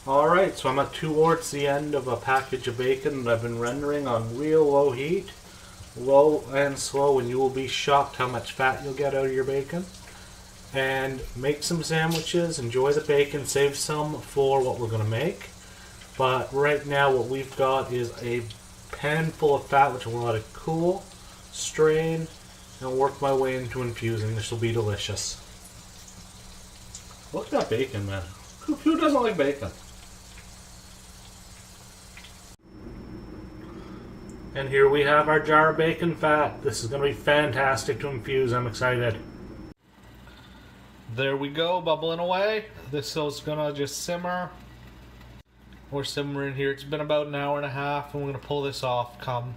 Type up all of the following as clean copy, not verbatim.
Alright, so I'm towards the end of a package of bacon that I've been rendering on real low heat. Low and slow, and you will be shocked how much fat you'll get out of your bacon. And make some sandwiches, enjoy the bacon, save some for what we're going to make. But right now what we've got is a pan full of fat which will let it cool, strain, and work my way into infusing. This will be delicious. Look at that bacon, man. Who doesn't like bacon? And here we have our jar of bacon fat. This is going to be fantastic to infuse. I'm excited. There we go, bubbling away. This is going to just simmer. We're simmering here. It's been about an hour and a half, and we're going to pull this off come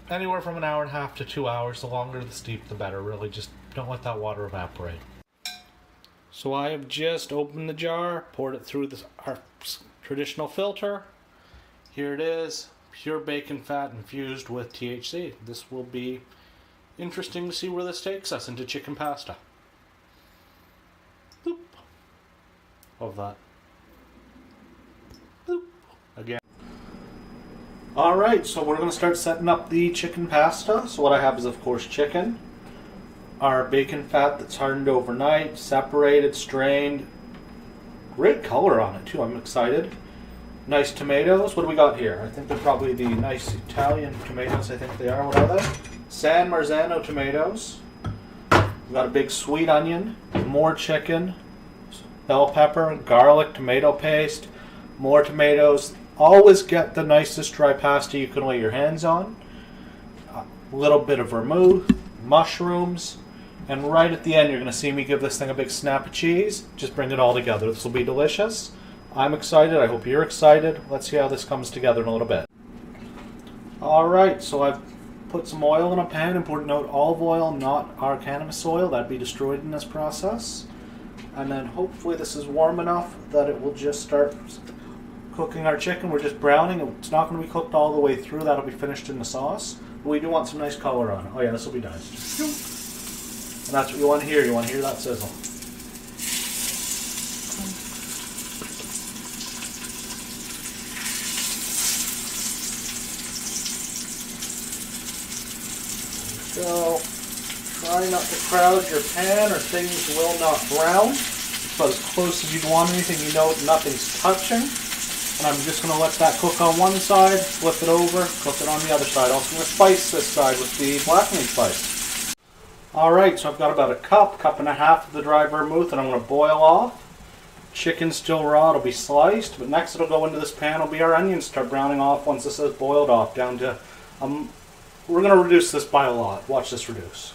anywhere from an hour and a half to 2 hours. The longer the steep, the better. Really, just don't let that water evaporate. So I have just opened the jar, poured it through our traditional filter. Here it is. Pure bacon fat infused with THC. This will be interesting to see where this takes us into chicken pasta. Boop. Love that. Boop. Again. Alright, so we're going to start setting up the chicken pasta. So what I have is, of course, chicken. Our bacon fat that's hardened overnight, separated, strained. Great color on it, too. I'm excited. Nice tomatoes. What do we got here? I think they're probably the nice Italian tomatoes. I think they are. What are they? San Marzano tomatoes. We've got a big sweet onion. More chicken. Bell pepper. Garlic. Tomato paste. More tomatoes. Always get the nicest dry pasta you can lay your hands on. A little bit of vermouth. Mushrooms. And right at the end, you're going to see me give this thing a big snap of cheese. Just bring it all together. This will be delicious. I'm excited. I hope you're excited. Let's see how this comes together in a little bit. Alright, so I've put some oil in a pan. Important note, olive oil, not our cannabis oil. That'd be destroyed in this process. And then hopefully this is warm enough that it will just start cooking our chicken. We're just browning. It's not going to be cooked all the way through. That'll be finished in the sauce. But we do want some nice color on it. Oh yeah, this will be nice. And that's what you want to hear. You want to hear that sizzle. So, try not to crowd your pan or things will not brown. It's about as close as you'd want anything. You know nothing's touching. And I'm just going to let that cook on one side, flip it over, cook it on the other side. Also going to spice this side with the blackening spice. Alright, so I've got about a cup and a half of the dry vermouth, and I'm going to boil off. Chicken's still raw, it'll be sliced, but next it'll go into this pan, will be our onions start browning off once this is boiled off down to we're going to reduce this by a lot. Watch this reduce.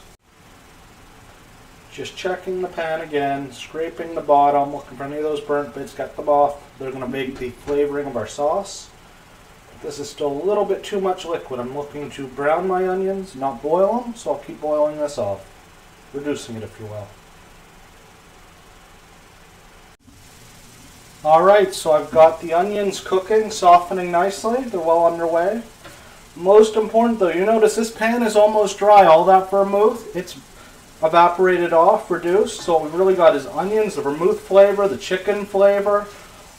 Just checking the pan again, scraping the bottom, looking for any of those burnt bits, get them off. They're going to make the flavoring of our sauce. This is still a little bit too much liquid. I'm looking to brown my onions, not boil them, so I'll keep boiling this off. Reducing it, if you will. Alright, so I've got the onions cooking, softening nicely. They're well underway. Most important though, you notice this pan is almost dry. All that vermouth, it's evaporated off, reduced. So what we've really got is onions, the vermouth flavor, the chicken flavor.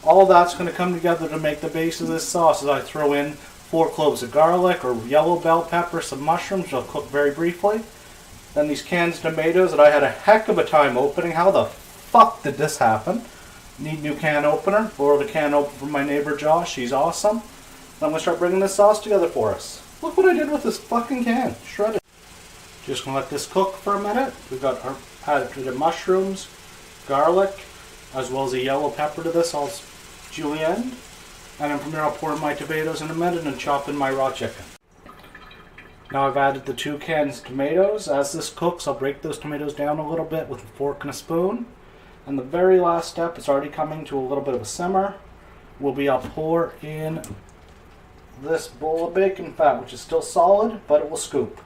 All that's going to come together to make the base of this sauce as I throw in 4 cloves of garlic or yellow bell pepper, some mushrooms, which I'll cook very briefly. Then these canned tomatoes that I had a heck of a time opening. How the fuck did this happen? Need new can opener. Borrowed a can opener from my neighbor Josh. She's awesome. I'm going to start bringing this sauce together for us. Look what I did with this fucking can. Shredded. Just going to let this cook for a minute. We've got our added mushrooms, garlic, as well as a yellow pepper to this, all julienne. And then from there I'll pour in my tomatoes in a minute and chop in my raw chicken. Now I've added the 2 canned tomatoes. As this cooks, I'll break those tomatoes down a little bit with a fork and a spoon. And the very last step, it's already coming to a little bit of a simmer, will be I'll pour in this bowl of bacon fat, which is still solid, but it will scoop.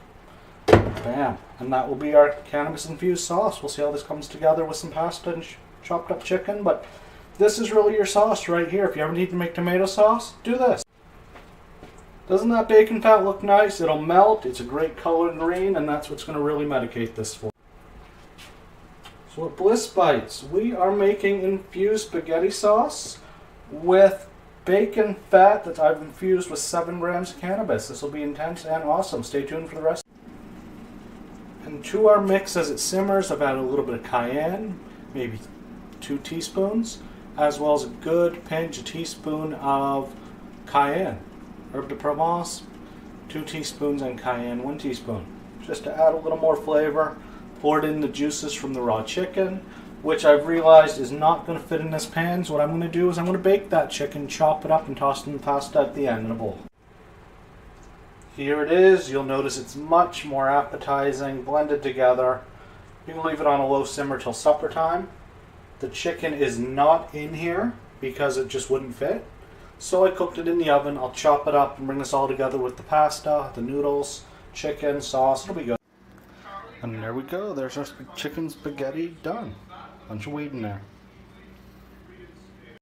Bam. And that will be our cannabis infused sauce. We'll see how this comes together with some pasta and chopped up chicken, but this is really your sauce right here. If you ever need to make tomato sauce, do this. Doesn't that bacon fat look nice? It'll melt. It's a great color green, and that's what's going to really medicate this for. So at Bliss Bites, we are making infused spaghetti sauce with bacon fat that I've infused with 7 grams of cannabis. This will be intense and awesome. Stay tuned for the rest. And to our mix as it simmers, I've added a little bit of cayenne, maybe 2 teaspoons, as well as a good pinch, a teaspoon of cayenne. Herb de Provence, 2 teaspoons, and cayenne, 1 teaspoon. Just to add a little more flavor. Poured in the juices from the raw chicken, which I've realized is not going to fit in this pan. So what I'm going to do is I'm going to bake that chicken, chop it up, and toss it in the pasta at the end in a bowl. Here it is. You'll notice it's much more appetizing, blended together. You can leave it on a low simmer till supper time. The chicken is not in here because it just wouldn't fit. So I cooked it in the oven. I'll chop it up and bring this all together with the pasta, the noodles, chicken, sauce. It'll be good. And there we go. There's our chicken spaghetti done. Bunch of weed in there.